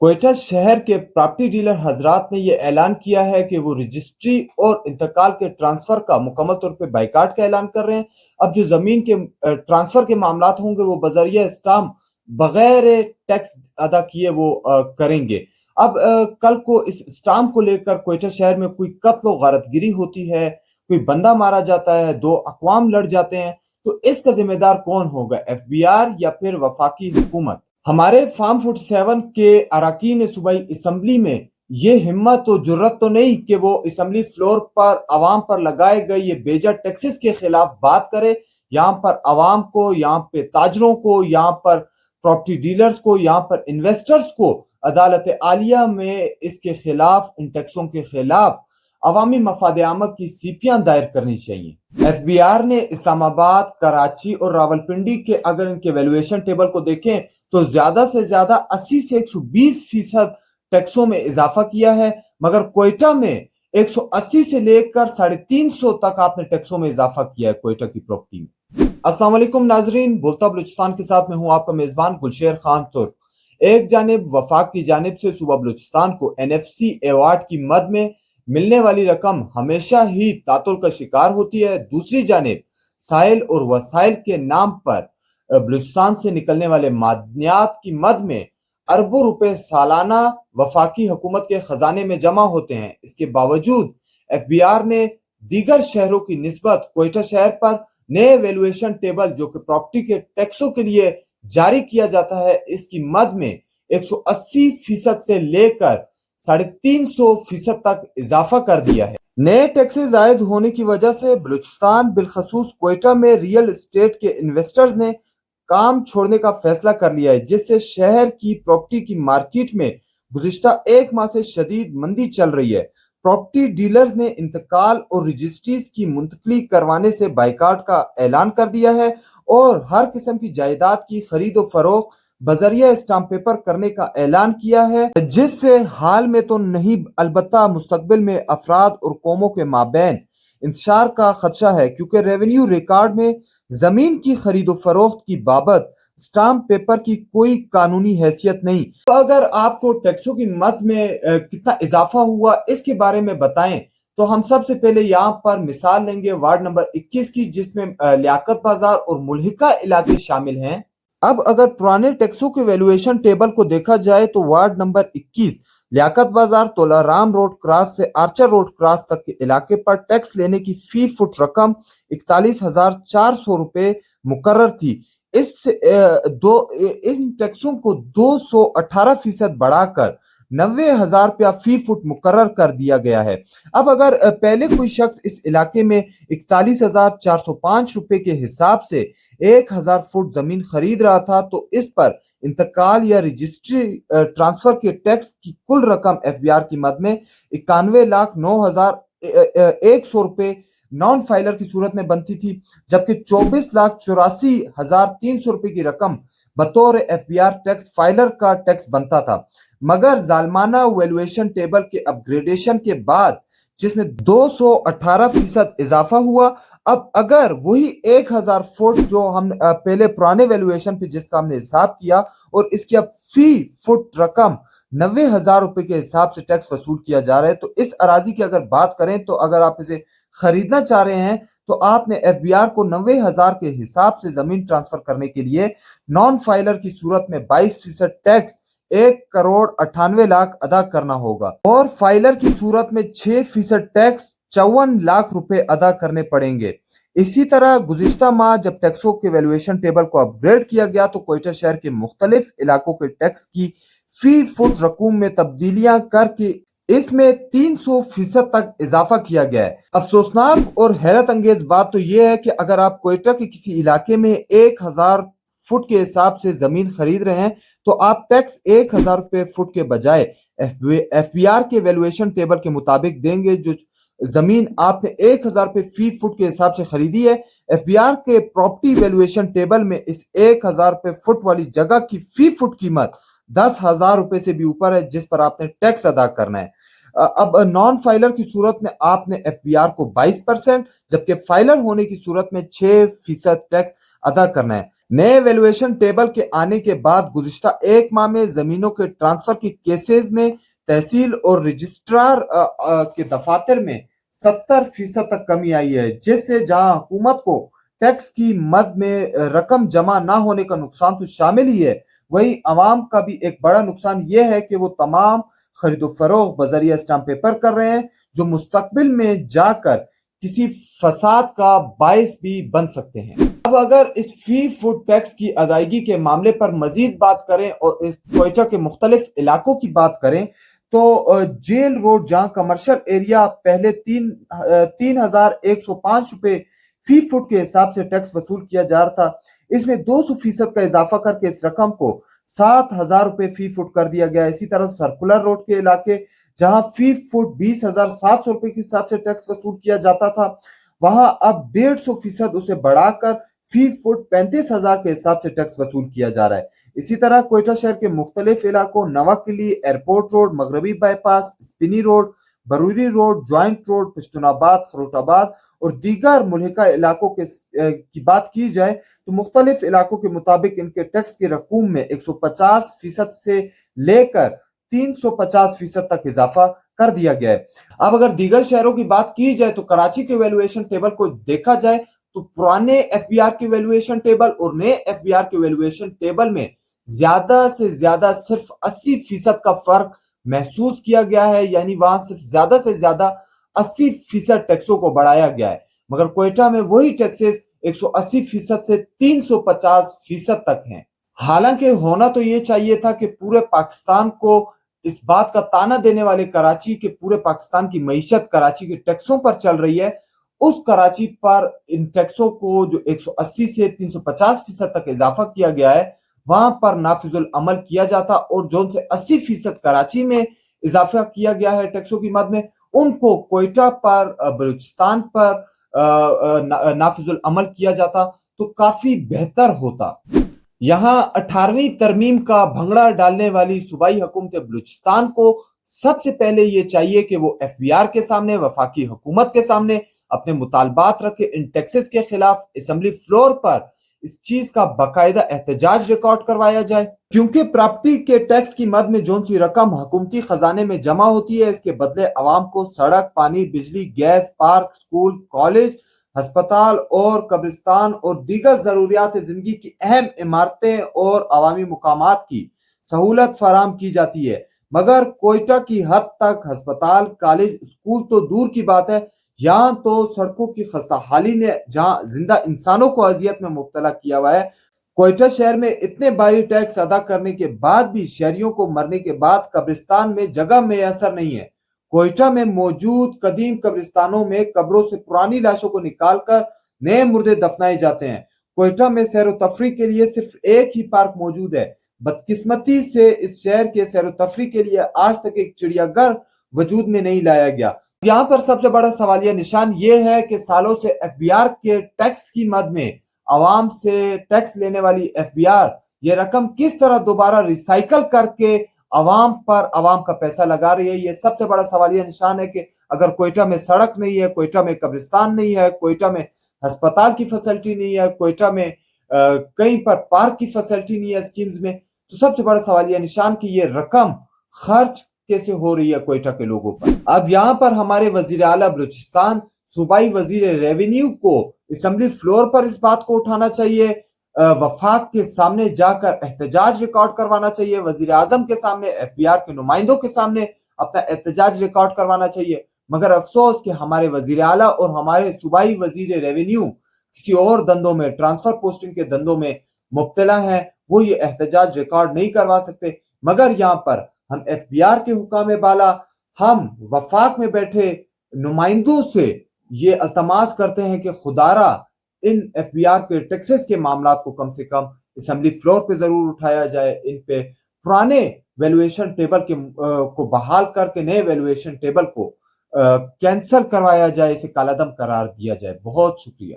کوئٹہ شہر کے property dealer حضرات نے یہ اعلان کیا ہے کہ وہ رجسٹری اور انتقال کے ٹرانسفر کا مکمل طور پہ بائیکاٹ کا اعلان کر رہے ہیں۔ اب جو زمین کے ٹرانسفر کے معاملات ہوں گے وہ بذریعہ اسٹامپ بغیر ٹیکس ادا کیے وہ کریں گے۔ اب کل کو اس اسٹامپ کو لے کر کوئٹہ شہر میں کوئی قتل و غارت گری ہوتی ہے، کوئی بندہ مارا جاتا ہے، دو اقوام لڑ جاتے ہیں، تو اس کا ذمہ دار کون ہوگا؟ ایف بی آر یا پھر وفاقی حکومت؟ ہمارے فارم 47 کے اراکین صوبائی اسمبلی میں یہ ہمت و جرت تو نہیں کہ وہ اسمبلی فلور پر عوام پر لگائے گئے یہ بیجا ٹیکسز کے خلاف بات کرے۔ یہاں پر عوام کو، یہاں پہ تاجروں کو، یہاں پر پراپرٹی ڈیلرز کو، یہاں پر انویسٹرز کو عدالت عالیہ میں اس کے خلاف، ان ٹیکسوں کے خلاف عوامی مفاد عامہ کی سیپیاں دائر کرنی چاہیے۔ ایف بی آر نے اسلام آباد، کراچی اور راولپنڈی کے اگر ان کے ویلیویشن ٹیبل کو دیکھیں تو زیادہ سے زیادہ 80 سے 120% ٹیکسوں میں اضافہ کیا ہے، مگر کوئٹہ میں 180 سے لے کر 350 تک آپ نے ٹیکسوں میں اضافہ کیا ہے کوئٹہ کی پراپرٹی میں۔ السلام علیکم ناظرین، بولتا بلوچستان کے ساتھ میں ہوں آپ کا میزبان گلشیر خان ترک۔ ایک جانب وفاق کی جانب سے صوبہ بلوچستان کو NFC ایوارڈ کی مد میں ملنے والی رقم ہمیشہ ہی تعطل کا شکار ہوتی ہے، دوسری جانب سائل اور وسائل کے نام پر بلوچستان سے نکلنے والے معدنیات کی مد میں اربوں روپے سالانہ وفاقی حکومت کے خزانے میں جمع ہوتے ہیں۔ اس کے باوجود ایف بی آر نے دیگر شہروں کی نسبت کوئٹہ شہر پر نئے ویلیویشن ٹیبل جو کہ پراپرٹی کے ٹیکسوں کے لیے جاری کیا جاتا ہے، اس کی مد میں 180% سے لے کر 350% تک اضافہ کر دیا ہے۔ نئے ٹیکسز عائد ہونے کی وجہ سے بلوچستان بالخصوص کوئٹہ میں ریئل اسٹیٹ کے انویسٹرز نے کام چھوڑنے کا فیصلہ کر لیا ہے، جس سے شہر کی پراپرٹی کی مارکیٹ میں گزشتہ ایک ماہ سے شدید مندی چل رہی ہے۔ پراپرٹی ڈیلرز نے انتقال اور رجسٹریز کی منتقلی کروانے سے بائیکاٹ کا اعلان کر دیا ہے اور ہر قسم کی جائیداد کی خرید و فروخت بذریعہ اسٹامپ پیپر کرنے کا اعلان کیا ہے، جس سے حال میں تو نہیں البتہ مستقبل میں افراد اور قوموں کے مابین انتشار کا خدشہ ہے، کیونکہ ریونیو ریکارڈ میں زمین کی خرید و فروخت کی بابت اسٹامپ پیپر کی کوئی قانونی حیثیت نہیں۔ تو اگر آپ کو ٹیکسوں کی مد میں کتنا اضافہ ہوا اس کے بارے میں بتائیں تو ہم سب سے پہلے یہاں پر مثال لیں گے وارڈ نمبر 21 کی، جس میں لیاقت بازار اور ملحقہ علاقے شامل ہیں۔ اب اگر پرانے ٹیکسوں کے ویلیویشن ٹیبل کو دیکھا جائے تو وارڈ نمبر 21 لیاقت بازار تولارام روڈ کراس سے آرچر روڈ کراس تک کے علاقے پر ٹیکس لینے کی فی فٹ رقم 41,400 روپے مقرر تھی۔ ان ٹیکسوں کو 218% بڑھا کر 90,000 روپیہ فی فٹ مقرر کر دیا گیا ہے۔ اب اگر پہلے کوئی شخص اس علاقے میں 41,405 روپے کے حساب سے 1,000 فٹ زمین خرید رہا تھا تو اس پر انتقال یا رجسٹری ٹرانسفر کے ٹیکس کی کل رقم ایف بی آر کی مد میں 91,09,100 روپے نان فائلر کی صورت میں بنتی تھی، جبکہ 24,84,300 روپے کی رقم بطور F B R tax filer کا ٹیکس بنتا تھا۔ مگر ظالمانہ ویلیویشن ٹیبل کے اپ گریڈیشن کے بعد جس میں 218% اضافہ ہوا، اب اگر وہی 1,000 فٹ جو ہم پہلے پرانے ویلیویشن پہ جس کا ہم نے حساب کیا اور اس کی اب فی فٹ رقم 90,000 روپے کے حساب سے ٹیکس وصول کیا جا رہا ہے، تو اس اراضی کی اگر بات کریں تو اگر آپ اسے خریدنا چاہ رہے ہیں تو آپ نے ایف بی آر کو 90,000 کے حساب سے زمین ٹرانسفر کرنے کے لیے نان فائلر کی صورت میں 22% ٹیکس 1,98,00,000 ادا کرنا ہوگا اور فائلر کی صورت میں 6% ٹیکس 54,00,000 روپے ادا کرنے پڑیں گے۔ اسی طرح گزشتہ ماہ جب ٹیکسوں کے ویلیویشن ٹیبل کو اپ گریڈ کیا گیا تو کوئٹہ شہر کے مختلف علاقوں کے ٹیکس کی فی فٹ رقوم میں تبدیلیاں کر کے اس میں 300% تک اضافہ کیا گیا ہے۔ افسوسناک اور حیرت انگیز بات تو یہ ہے کہ اگر آپ کوئٹہ کے کسی علاقے میں 1,000 فٹ کے حساب سے زمین خرید رہے ہیں تو آپ ٹیکس 1,000 روپے فٹ کے بجائے ایف بی آر کے ویلیویشن ٹیبل کے مطابق دیں گے۔ جو زمین آپ نے 1,000 روپے فی فٹ کے حساب سے خریدی ہے، ایف بی آر کے پراپرٹی ویلیویشن ٹیبل میں اس 1,000 روپے فٹ والی جگہ کی فی فٹ قیمت 10,000 روپے سے بھی اوپر ہے، جس پر آپ نے ٹیکس ادا کرنا ہے۔ اب نان فائلر کی صورت میں آپ نے ایف بی آر کو 22% جبکہ فائلر ہونے کی صورت میں 6% ٹیکس ادا کرنا ہے۔ نئے ویلویشن ٹیبل کے آنے کے بعد گزشتہ ایک ماہ میں زمینوں کے ٹرانسفر کی کیسز میں تحصیل اور رجسٹرار کے دفاتر میں 70% تک کمی آئی ہے، جس سے جہاں حکومت کو ٹیکس کی مد میں رقم جمع نہ ہونے کا نقصان تو شامل ہی ہے، وہی عوام کا بھی ایک بڑا نقصان یہ ہے کہ وہ تمام خرید و فروخت بذریعہ اسٹامپ پیپر کر رہے ہیں، جو مستقبل میں جا کر کسی فساد کا باعث بھی بن سکتے ہیں۔ اب اگر اس فی فوڈ ٹیکس کی ادائیگی کے معاملے پر مزید بات کریں اور اس کوئٹہ کے مختلف علاقوں کی بات کریں تو جیل روڈ جہاں کمرشل ایریا پہلے 3,105 روپے فی فٹ کے حساب سے ٹیکس وصول کیا جا رہا تھا، اس میں 200% کا اضافہ کر کے اس رقم کو 7,000 روپے فی فٹ کر دیا گیا۔ اسی طرح سرکولر روڈ کے علاقے جہاں فی فٹ 20,700 روپے کے حساب سے ٹیکس وصول کیا جاتا تھا، وہاں اب 150% اسے بڑھا کر فی فٹ 35,000 کے حساب سے ٹیکس وصول کیا جا رہا ہے۔ اسی طرح کوئٹہ شہر کے مختلف علاقوں نواکلی، ایئرپورٹ روڈ، مغربی bypass, Spini road, brewery road, joint road, Pashtun Abad, Kharot آباد اور دیگر ملحقہ علاقوں کی بات کی جائے تو مختلف علاقوں کے مطابق ان کے ٹیکس کی رقوم میں 150% سے لے کر 350% تک اضافہ کر دیا گیا ہے۔ اب اگر دیگر شہروں کی بات کی جائے تو کراچی کے ویلویشن ٹیبل کو دیکھا جائے تو پرانے ایف بی آر کے ویلویشن ٹیبل اور نئے ایف بی آر کے ویلویشن ٹیبل میں زیادہ سے زیادہ صرف 80% کا فرق محسوس کیا گیا ہے، یعنی وہاں صرف زیادہ سے زیادہ 80% ٹیکسوں کو بڑھایا گیا ہے، مگر کوئٹہ میں وہی ٹیکسز 180% سے 350% تک ہیں۔ حالانکہ ہونا تو یہ چاہیے تھا کہ پورے پاکستان کو اس بات کا تانا دینے والے کراچی کے پورے پاکستان کی معیشت کراچی کے ٹیکسوں پر چل رہی ہے، اس کراچی پر ان ٹیکسوں کو جو 180 سے 350% تک اضافہ کیا گیا ہے وہاں پر نافذ العمل کیا جاتا، اور جو ان سے 80% کراچی میں اضافہ کیا گیا ہے ٹیکسوں کی مد میں، ان کو کوئٹہ پر، بلوچستان پر نافذ العمل کیا جاتا تو کافی بہتر ہوتا۔ یہاں 18ویں ترمیم کا بھنگڑا ڈالنے والی صوبائی حکومت بلوچستان کو سب سے پہلے یہ چاہیے کہ وہ ایف بی آر کے سامنے، وفاقی حکومت کے سامنے اپنے مطالبات رکھے، ان ٹیکسز کے خلاف اسمبلی فلور پر اس چیز کا باقاعدہ احتجاج ریکارڈ کروایا جائے، کیونکہ پراپرٹی کے ٹیکس کی مد میں جون سی رقم حکومتی خزانے میں جمع ہوتی ہے، اس کے بدلے عوام کو سڑک، پانی، بجلی، گیس، پارک، سکول، کالج، ہسپتال اور قبرستان اور دیگر ضروریات زندگی کی اہم عمارتیں اور عوامی مقامات کی سہولت فراہم کی جاتی ہے، مگر کوئٹہ کی حد تک ہسپتال، کالج، سکول تو دور کی بات ہے، یہاں تو سڑکوں کی خستہ حالی نے جہاں زندہ انسانوں کو اذیت میں مبتلا کیا ہوا ہے، کوئٹہ شہر میں اتنے بھاری ٹیکس ادا کرنے کے بعد بھی شہریوں کو مرنے کے بعد قبرستان میں جگہ میسر نہیں ہے۔ کوئٹہ میں موجود قدیم قبرستانوں میں قبروں سے پرانی لاشوں کو نکال کر نئے مردے دفنائے جاتے ہیں۔ کوئٹہ میں سیر و تفریح کے لیے صرف ایک ہی پارک موجود ہے، بدقسمتی سے اس شہر کے سیر و تفریح کے لیے آج تک ایک چڑیا گھر وجود میں نہیں لایا گیا۔ یہاں پر سب سے بڑا سوالیہ نشان یہ ہے کہ سالوں سے ایف بی آر کے ٹیکس کی مد میں عوام سے ٹیکس لینے والی ایف بی آر یہ رقم کس طرح دوبارہ ریسائیکل کر کے عوام پر عوام کا پیسہ لگا رہی ہے۔ یہ سب سے بڑا سوالیہ نشان ہے کہ اگر کوئٹہ میں سڑک نہیں ہے، کوئٹہ میں قبرستان نہیں ہے، کوئٹہ میں ہسپتال کی فیسلٹی نہیں ہے، کوئٹہ میں کہیں پر پارک کی فیسلٹی نہیں ہے اسکیمز میں، تو سب سے بڑا سوالیہ نشان کہ یہ رقم خرچ کیسے ہو رہی ہے کوئٹہ کے لوگوں پر۔ اب یہاں پر ہمارے وزیر اعلیٰ بلوچستان صوبائی وزیر ریونیو کو اسمبلی فلور پر اس بات کو اٹھانا چاہیے، وفاق کے سامنے جا کر احتجاج ریکارڈ کروانا چاہیے، وزیر اعظم کے سامنے، ایف بی آر کے نمائندوں کے سامنے اپنا احتجاج ریکارڈ کروانا چاہیے، مگر افسوس کہ ہمارے وزیر اعلیٰ اور ہمارے صوبائی وزیر ریونیو کسی اور دندوں میں، ٹرانسفر پوسٹنگ کے دندوں میں مبتلا ہیں، وہ یہ احتجاج ریکارڈ نہیں کروا سکتے، مگر یہاں پر ہم ایف بی آر کے حکام بالا، ہم وفاق میں بیٹھے نمائندوں سے یہ التماس کرتے ہیں کہ خدارا ان ایف بی آر کے ٹیکسز کے معاملات کو کم سے کم اسمبلی فلور پہ ضرور اٹھایا جائے، ان پہ پرانے ویلویشن ٹیبل کو بحال کر کے نئے ویلویشن ٹیبل کو کینسل کروایا جائے، اسے کالعدم قرار دیا جائے۔ بہت شکریہ۔